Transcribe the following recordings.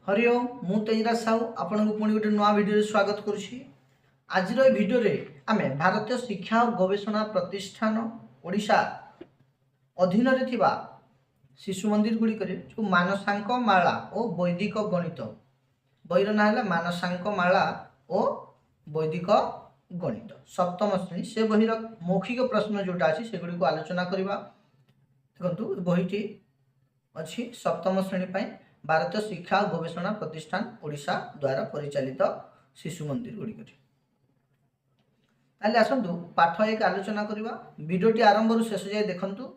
हरि ओम मु तेजराज साहू आपन को पुणी गोटे नुआ वीडियो स्वागत करुछि। आज वीडियो रे आमे भारतीय शिक्षा और गवेषणा प्रतिष्ठान ओडिशा अधीन रे थिबा शिशु मंदिर गुड़ी करे जो मानसांक माला और वैदिक गणित बईर ना है मानसांक माला और वैदिक गणित सप्तम श्रेणी से बहिर मौखिक प्रश्न जोटा अच्छी से गुड़ी को आलोचना करवा। देखो बहीटी अच्छी सप्तम श्रेणी पर भारतीय शिक्षा और गवेषणा प्रतिष्ठान ओडिशा द्वारा परिचालित शिशु मंदिर गुड़ी ताले आसतु पाठ एक आलोचना करवा। वीडियोटी आरंभ रु शेष जाए देखंतु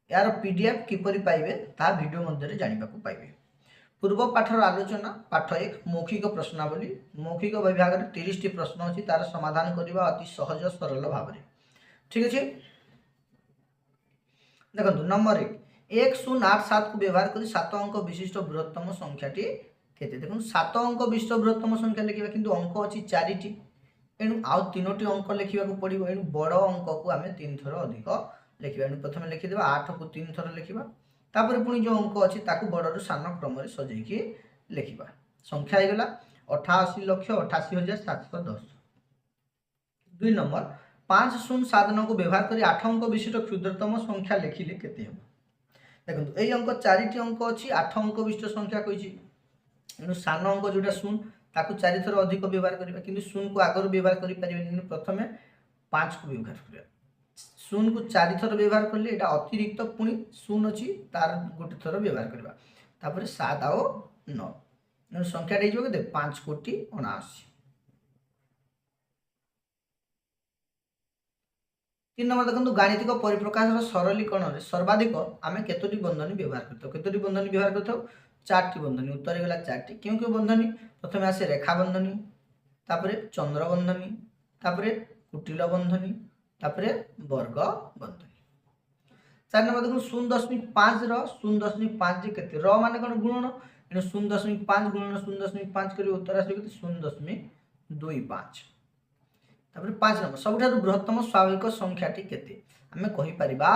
यार पीडीएफ किपरि पाइबे ता वीडियो मध्य जानिबा को पाइबे। पूर्व पाठर आलोचना पाठ एक मौखिक प्रश्नावली मौखिक विभाग में 30 टी प्रश्न अच्छी तार समाधान करवा अति सहज सरल भाव में। ठीक अच्छे देखो नंबर 1087 को व्यवहार कर 7 अंक विशिष्ट बृहत्तम संख्याटी केते देखो 7 अंक विशिष्ट बृहत्तम संख्या लिखा किंतु अंक अच्छी 4 टी एणु आउ 3टी अंक लिखा पड़ो एणु बड़ अंक को आम 3 थर अधिक लिखा एणु प्रथम लिखिदेवा 8 को 3 थर लिखा तापर पुणी जो अंक अच्छी ताकू बड़ सान क्रम सजैकी लिखा संख्या होगा 88,88,710। 2 नंबर 5079 को व्यवहार कर 8 अंक विशिष्ट क्षुद्रतम संख्या लिखिले केते हम देखो यही अंक 4टी अंक अच्छी 8 अंक विशिष्ट संख्या कही एणु सान अंक जोटा शून ताकू 4 थर अधिक व्यवहार करवा कि शून को आगर व्यवहार करें प्रथम 5 को व्यवहार करवा शून को 4 थर व्यवहार कले एटा अतिरिक्त पुणी शून अच्छी तार गोटे थर व्यवहार करवा तापर 7 आउ 9 संख्या के 5 कोटी 79। 3 नंबर देखो गाणितिक परिप्रकाश सरलीकरण सर्वाधिक आम केतोटी बंधनी व्यवहार करते केतोटी बंधनी व्यवहार करते 4टी बंधनी उत्तर होगा 4टी क्यों क्यों बंधनी प्रथम आसे रेखा बंधनी तापर चंद्र बंधनी तापर कुटिल बंधनी तापर वर्ग बंधनी। 4 नंबर देखो 0.5 0.5 केते र माने कोन गुणन 0.5 गुणन 0.5 करी उत्तर आसे 0.25। तापर 5 नंबर सबुठारु बृहत्तम स्वाभाविक संख्याटी केते आमे कहि परिबा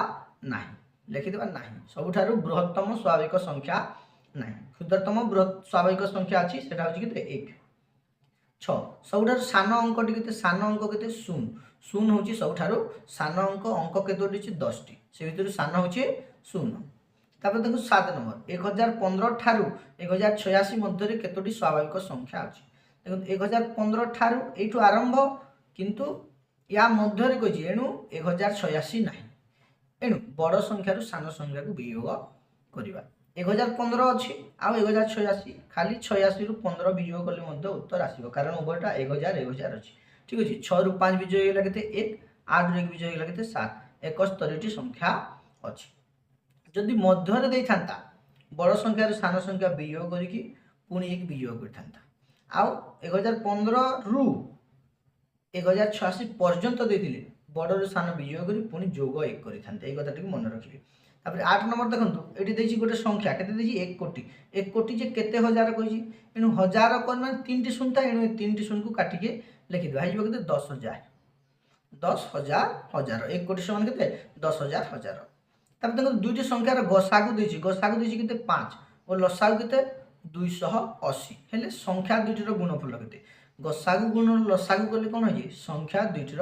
नाही लिखि देबा नाही सबुठारु बृहत्तम स्वाभाविक संख्या नहीं क्षुद्रतम बृहत स्वाभाविक संख्या अच्छी सेटा होची केते 1 6 सबुठारु सान अंकटी केते सान अंक केते 0 0 होची सबुठारु सान अंक केतोटी छि 10 टी से भितर सान होची 0। तापर देखो 7 नंबर 1015 ठारु 1086 मध्य रे केतोटी स्वाभाविक संख्या अछि देखो 1015 ठारु एठु आरंभ किंतु या मध्य रे कहि एणु 1086 नाही एणु बड़ संख्या रु सान संख्या को वियोग करबा 1015 अच्छी आउ 1086 खाली 86 रु 15 वियोग कले उत्तर आसो कारण उभयटा 1000 अच्छी। ठीक अच्छे 6 रु 5 विजय होगा के 1 8 रु 1 विजय होगा के 7 71 टी संख्या अच्छी जदि मध्य दे था बड़ संख्या रु सान संख्या वियोग करके पुणी 1 वियोग करता आउ 1015 रु 1086 पर्यंत देथिले बड़ रु सान वियोग करी पुणी जोग 1 करता ए कथाटी मन रखिए। तापर 8 नंबर देखो ये देछि गोटे संख्या केते देछि 1 कोटी जे केते हजार कहि एनु हजार कोन माने 3टी शून्य था एनु 3टी शून्य को काटी के लिखि दबा हिजो केते 10,000 10,000 1 कोटी समान केते 10,000 हजार। तापर देखो दुईटी संख्यार गसागु देछि केते 5 और लसागु केते 280 हेले संख्या दुईटीर गुणफल केते गसागु गुण लसागु कले कोन होई संख्या दुईटीर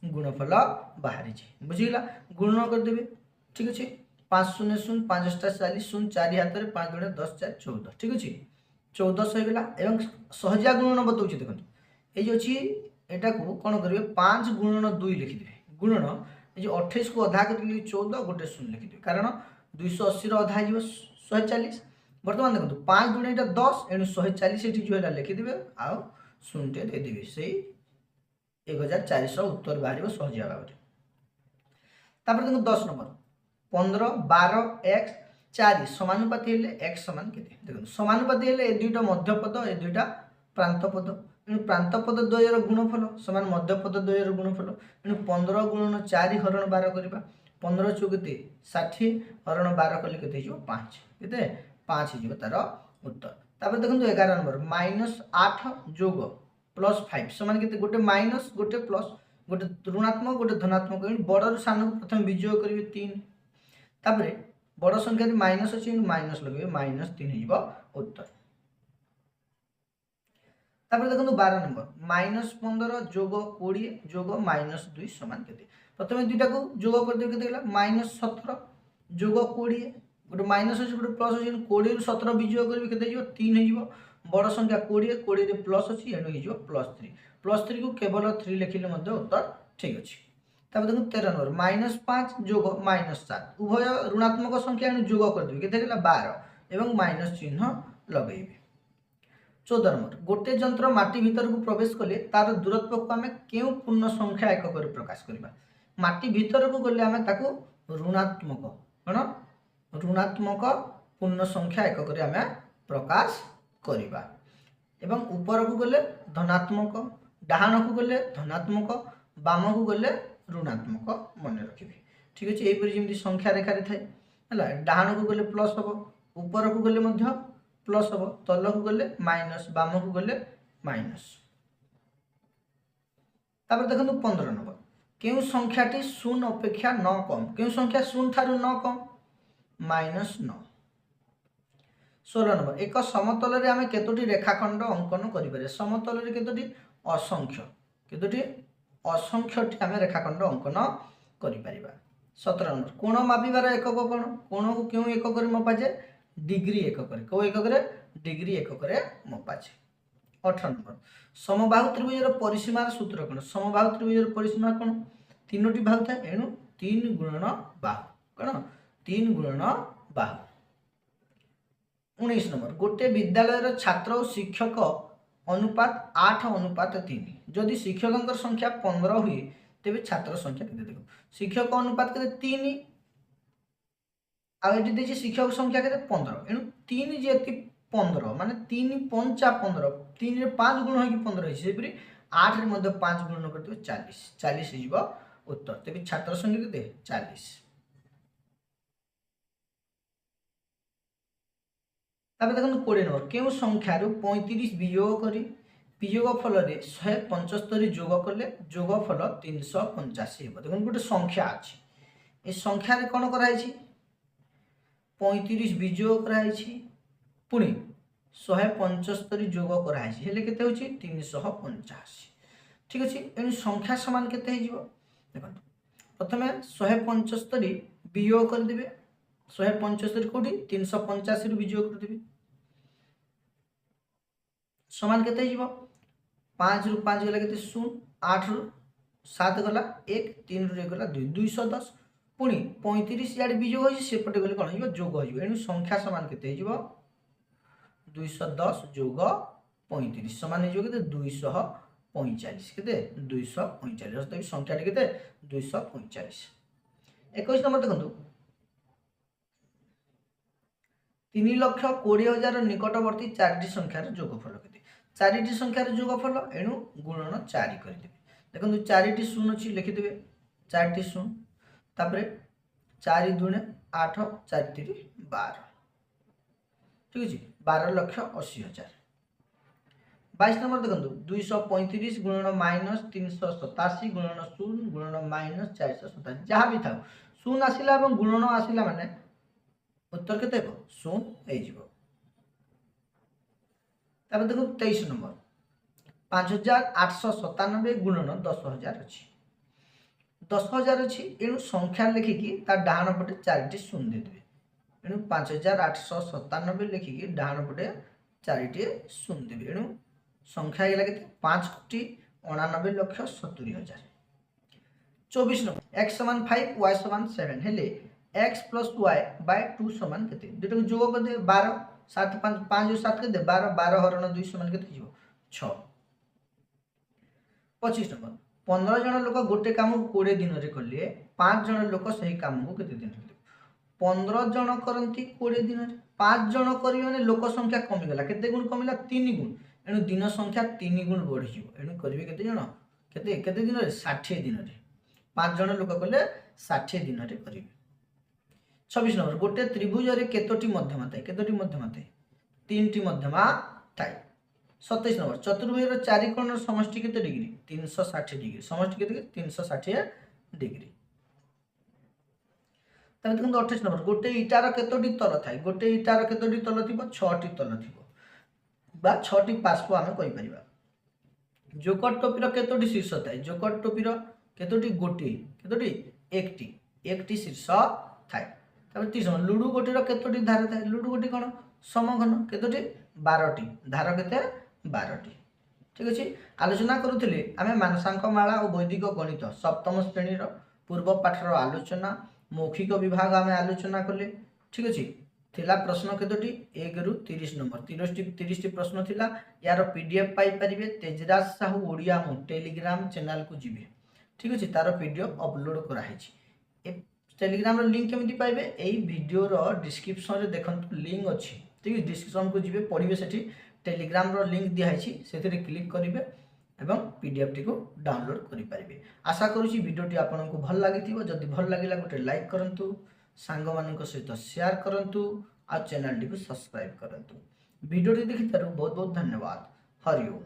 गुणफल बाहरी छै बुझिला गुण कर देबे। ठीक अछि 5 0 0 5 8 40 0 4 हाथ में 5 गुणे 10 4 14 ठीक अच्छे 1400 होगा एवं सहजिया गुणन बताऊँ देखो ये जो अच्छी एटा को कौन करेंगे 5 गुणन 2 लिखिदे गुणन ये 28 को अधा कर 14 गोटे 0 लिखिदे कारण 280 अधा हो 140 बर्तमान देखो 5 गुणे 10 एणु 140 ये जो है लिखिदे आउ 0 टे देदेवे से 1400 उत्तर बाहर सहजिया भाव में। देखो 10 नंबर 15 12 x 4 समानुपाती हेले x समान केते देखो समानुपाती हेले ए दुईटा मध्यपद ए दुईटा प्रांतपद एणु प्रांतपद द्वयर गुणफल समान मध्यपद द्वयर गुणफल एणु 15 गुणन 4 हरण 12 करबा 15 चौकेते 60 हरण 12 कले केते हिजो 5 केते 5 हिजो तार उत्तर। तापर देखंतु 11 नंबर -8 जोग +5 समान केते गोटे माइनस गोटे प्लस गोटे ऋणात्मक गोटे धनात्मक एणु बड़ सान को प्रथम विजय करिवे 3 तापर बड़ संख्या माइनस अच्छी माइनस लगे -3 हो उत्तर। तापर देखो 12 नंबर -15 जोग 20 जोग -2 समान केते प्रथमे दुईटा को जोग कर देबे केते गेला -17 जोग 20 गोटे माइनस अछि गोटे प्लस अछि 20 रु 17 विजोग करबे केते जिवो 3 हे जिवो बड़ संख्या 20 20 रे प्लस अछि एनु हे जिवो +3 को केवल 3 लिखिले मध्ये उत्तर ठीक अछि। तब देखो 13 नंबर -5 जोग -7 उभय ऋणात्मक संख्या एनु जोग कर देबे केते गेला 12 एवं माइनस चिन्ह लगेबे। 14 नंबर गोटे यंत्र माटी भीतर को प्रवेश कले तार दूरत्व को आमे केउ पूर्ण संख्या एकक रे प्रकाश करबा माटी भीतर को गले आमे ताको ऋणात्मक कोन ऋणात्मक पूर्ण संख्या एकक रे आमे प्रकाश करबा एवं ऊपर को गले धनात्मक डाहाण को गले धनात्मक बाम को गले ऋणात्मक मन रखिबे ठीक अछि एई पर जेमि संख्या रेखा रे थाए हला डाहाण को गले प्लस हो ऊपर को गले मध्य प्लस हो तल को गले माइनस बाम को गले माइनस। तापर देखंतु 15 नंबर केउ संख्याटी 0 अपेक्षा 9 कम केउ संख्या 0 थारु 9 कम -9। 16 नंबर एक समतल रे आमे केतोटी रेखाखंड अंकन करि पारे समतल रे केतोटी असंख्यटी आमे रेखाखंड अंकन करि परिबा। 17 नंबर कोण मापिबार एकक कोण को केउ एकक रे मपा जाय डिग्री एकक रे को एकक रे डिग्री एकक रे मपा जाय। 18 नंबर समबाहु त्रिभुजर परिसीमार सूत्र कोन समबाहु त्रिभुजर परिसीमा कोन तीनोटी बाहु था एनु 3 गुणन बाहु कोन 3 गुणन बाहु। 19 नंबर गोटे विद्यालय छात्र और शिक्षक अनुपात 8:3 जदि शिक्षक संख्या 15 हुए तेबे छात्र संख्या केते देखो शिक्षक अनुपात केते 3 आ एटी देछि शिक्षक संख्या केते 15 एनु 3 जेति 15 माने 3 5 15 3 रे 5 गुण होई 15 है सेपरि 8 रे मध्ये 5 गुण करते 40 40 हिजबो उत्तर तेबे छात्र संख्या केते 40। तबे देखो 20 नंबर केउ संख्या रु 35 वियोग करी वियोग फल रे 175 जोग करले जोग फल 385 हेबो देखो गोटे संख्या अछि ए संख्या रे कोन कराई छी 35 वियोग कराई छी पुनी 175 जोग कराई छी हेले केते होची 385 ठीक अछि एनु संख्या समान केते हे जिवो देखो प्रथमे 175 वियोग कर देबे 175 कोठी 385 रु वियोग कर देबे समान केते हिजबो 5 रु 5 गला केते 0 8 रु 7 गला 1 3 रु 1 गला 2 210 पुनी 35 याड विजोग होई सेपटे गले कोन हिजबो जोग होइबो एनु संख्या समान केते हिजबो 210 जोग 35 समान हिजबो केते 245 केते 245 तबे संख्या केते 245। 21 नंबर देखंतु 3,20,000 निकटवर्ती 4टी संख्यार जोगफल केते 4टी संख्यार जोगफल एनु गुणन 4 कर देबे देखंतु 4टी 0 अछि लिखि देबे 4टी 0 तापरे 4 दुने 8 4 3 12 ठीक अछि 12,80,000। 22 नंबर देखंतु 235 गुणन -387 गुणन 0 गुणन -427 जहा भी था 0 आसिला एवं गुणन आसिला माने उत्तर केते हो 0 हे जिवो। तब देखो 23 नंबर 5897 गुणन 10000 अछि 10000 अछि एनु संख्या लिखि की ता डाहाण पटे 4टी 0 दे देबे एनु 5897 लिखि की डाहाण पटे 4टी 0 देबे एनु संख्या गेला केते 5,89,70,000। 24 नंबर x = 5 y = 7 हेले x + y / 2 समान केते दुटा को जोग कर दे 12 7 5 5 7 के दे 12 12 हरण 2 समान केते जीवो 6। 25 नंबर 15 जन लोक गोटे काम 20 दिन रे करले 5 जन लोक सही काम को केते दिन रे 15 जन करंती 20 दिन रे 5 जन करी माने लोक संख्या कमी गला केते गुण कमिला 3 गुण एनु दिन संख्या 3 गुण बढ़ी जीवो एनु करबे केते जन केते केते दिन रे 60 दिन रे 5 जन लोक करले 60 दिन रे करिवे। 26 नंबर गोटे त्रिभुज रे केतोटी मध्यमा थाए केतोटी मध्यमा थाए 3टी मध्यमा थाए। 27 नंबर चतुर्भुज रो चारि कोणर समष्टि केते डिग्री 360 डिग्री समष्टि केते 360 डिग्री। तब देखो 28 नंबर गोटे इटार केतोटी तल थाए गोटे इटार केतोटी तल थिबो 6टी तल थिबो बा 6टी पार्श्व आमे कहि परिबा जोकर टोपीर केतोटी शीर्ष थाए जोकर टोपीर केतोटी गोटे केतोटी एकटी शीर्ष थाए तापर 30 नंबर लुडु गोटीर केतोटी धार थाए लुडु गोटी कौन समघन केतोटी 12टी धार केते 12टी ठीक अच्छे आलोचना करुले आम मानसांक माला और वैदिक गणित सप्तम श्रेणी पूर्व पाठर आलोचना मौखिक विभाग आम आलोचना कले ठीक अच्छे थिला प्रश्न केतोटी 1 रु 30 नंबर 30 प्रश्न थिला यार पीडीएफ पाई परिबे तेजराज साहू ओडिया मु टेलीग्राम चैनल को जिबे ठीक अच्छे तार पीडीएफ अपलोड करा है टेलीग्राम रो लिंक केमिति पाइबे एई वीडियो रो डिस्क्रिप्शन रे देखंतु लिंक अछि ठीक है डिस्क्रिप्शन को जिबे पढिबे सेठी टेलीग्राम रो लिंक दिया है सेथिरे क्लिक करिवे एवं पीडीएफ टी को डाउनलोड करि परिबे आशा करूची वीडियो टी आपनको भल लागिथिबो जदि भल लागिला गोटे लाइक करंतु सांग मानक सहित शेयर करंतु आ चैनल टी को सब्सक्राइब करंतु वीडियो टी देखिथारु बहुत बहुत धन्यवाद हरि ओम।